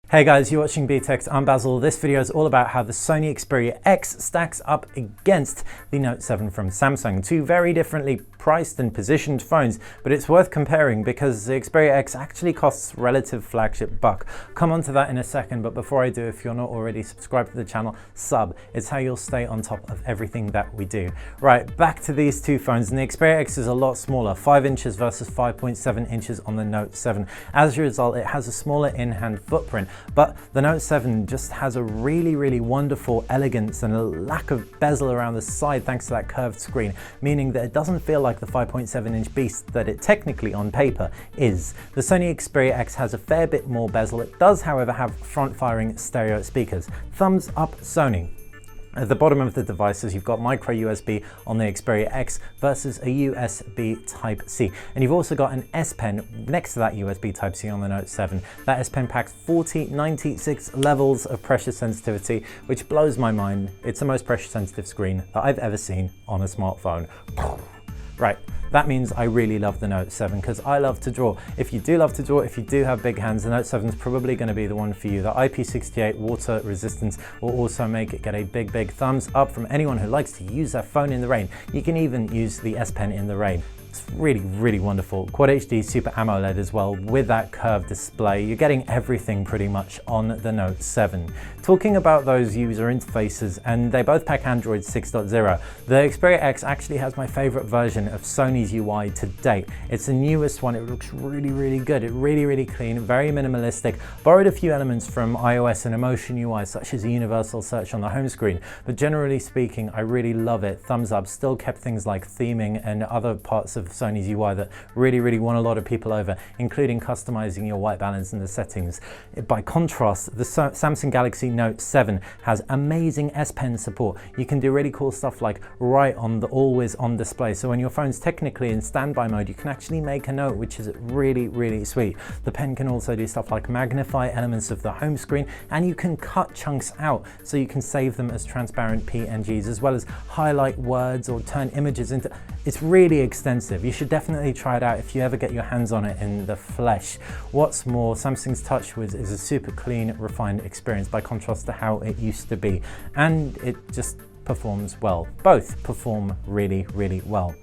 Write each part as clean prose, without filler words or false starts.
Hey guys, you're watching BTech. I'm Basil. This video is all about how the Sony Xperia X stacks up against the Note 7 from Samsung. Two very differently priced and positioned phones, but it's worth comparing because the Xperia X actually costs relative flagship buck. Come on to that in a second, but before I do, if you're not already subscribed to the channel, sub. It's how you'll stay on top of everything that we do. Right, back to these two phones, and the Xperia X is a lot smaller, 5 inches versus 5.7 inches on the Note 7. As a result, it has a smaller in-hand footprint. But the Note 7 just has a really wonderful elegance and a lack of bezel around the side thanks to that curved screen, meaning that it doesn't feel like the 5.7-inch beast that it technically on paper is. The Sony Xperia X has a fair bit more bezel. It does, however, have front-firing stereo speakers. Thumbs up, Sony. At the bottom of the devices, you've got micro USB on the Xperia X versus a USB Type-C. And you've also got an S Pen next to that USB Type-C on the Note 7. That S Pen packs 96 levels of pressure sensitivity, which blows my mind. It's the most pressure sensitive screen that I've ever seen on a smartphone. Right. That means I really love the Note 7 because I love to draw. If you do love to draw, if you do have big hands, the Note 7 is probably going to be the one for you. The IP68 water resistance will also make it get a big thumbs up from anyone who likes to use their phone in the rain. You can even use the S Pen in the rain. It's really wonderful. Quad HD Super AMOLED as well with that curved display. You're getting everything pretty much on the Note 7. Talking about those user interfaces, and they both pack Android 6.0. The Xperia X actually has my favorite version of Sony's UI to date. It's the newest one. It looks really good. It's really clean, very minimalistic. Borrowed a few elements from iOS and Emotion UI, such as a universal search on the home screen. But generally speaking, I really love it. Thumbs up. Still kept things like theming and other parts of Sony's UI that really won a lot of people over, including customizing your white balance in the settings. By contrast, the Samsung Galaxy Note 7 has amazing S Pen support. You can do really cool stuff like write on the always on display. So when your phone's technically in standby mode, you can actually make a note, which is really sweet. The pen can also do stuff like magnify elements of the home screen, and you can cut chunks out so you can save them as transparent PNGs, as well as highlight words or turn images into. It's really extensive. You should definitely try it out if you ever get your hands on it in the flesh. What's more, Samsung's TouchWiz is a super clean, refined experience by contrast to how it used to be, and it just performs well. Both perform really well.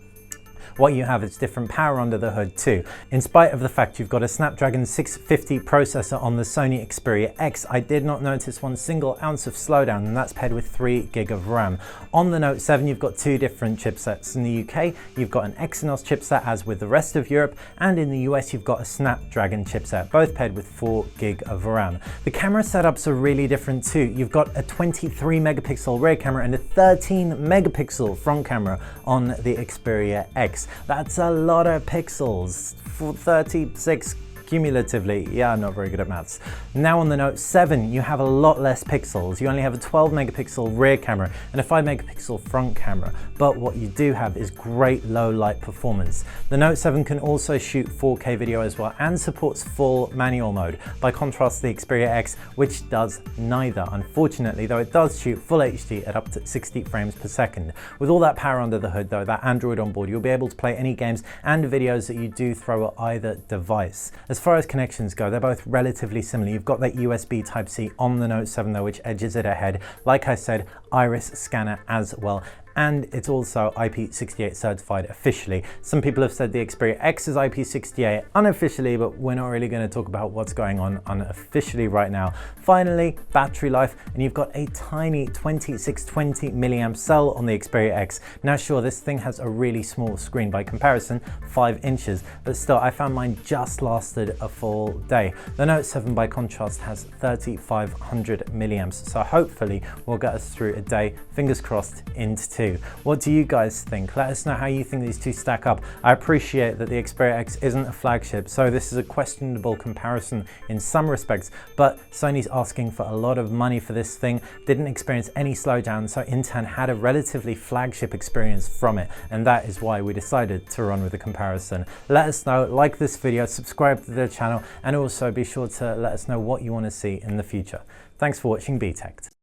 What you have is different power under the hood too. In spite of the fact you've got a Snapdragon 650 processor on the Sony Xperia X, I did not notice one single ounce of slowdown, and that's paired with 3 GB of RAM. On the Note 7, you've got two different chipsets. In the UK, you've got an Exynos chipset as with the rest of Europe, and in the US, you've got a Snapdragon chipset, both paired with 4 GB of RAM. The camera setups are really different too. You've got a 23 megapixel rear camera and a 13 megapixel front camera on the Xperia X. That's a lot of pixels, for 36 cumulatively. Yeah, I'm not very good at maths. Now on the Note 7, you have a lot less pixels. You only have a 12 megapixel rear camera and a 5 megapixel front camera. But what you do have is great low light performance. The Note 7 can also shoot 4K video as well and supports full manual mode. By contrast, the Xperia X, which does neither, unfortunately, though it does shoot full HD at up to 60 frames per second. With all that power under the hood though, that Android on board, you'll be able to play any games and videos that you do throw at either device. As far as connections go, they're both relatively similar. You've got that USB Type-C on the Note 7 though, which edges it ahead. Like I said, iris scanner as well. And it's also IP68 certified officially. Some people have said the Xperia X is IP68 unofficially, but we're not really going to talk about what's going on unofficially right now. Finally, battery life, and you've got a tiny 2620 milliamp cell on the Xperia X. Now sure, this thing has a really small screen by comparison, 5 inches, but still I found mine just lasted a full day. The Note 7 by contrast has 3500 milliamps, so hopefully will get us through a day, fingers crossed, into 2. What do you guys think? Let us know how you think these two stack up. I appreciate that the Xperia X isn't a flagship, so this is a questionable comparison in some respects, but Sony's asking for a lot of money for this thing, didn't experience any slowdown, so in turn had a relatively flagship experience from it, and that is why we decided to run with the comparison. Let us know, like this video, subscribe to the channel, and also be sure to let us know what you want to see in the future. Thanks for watching BTech.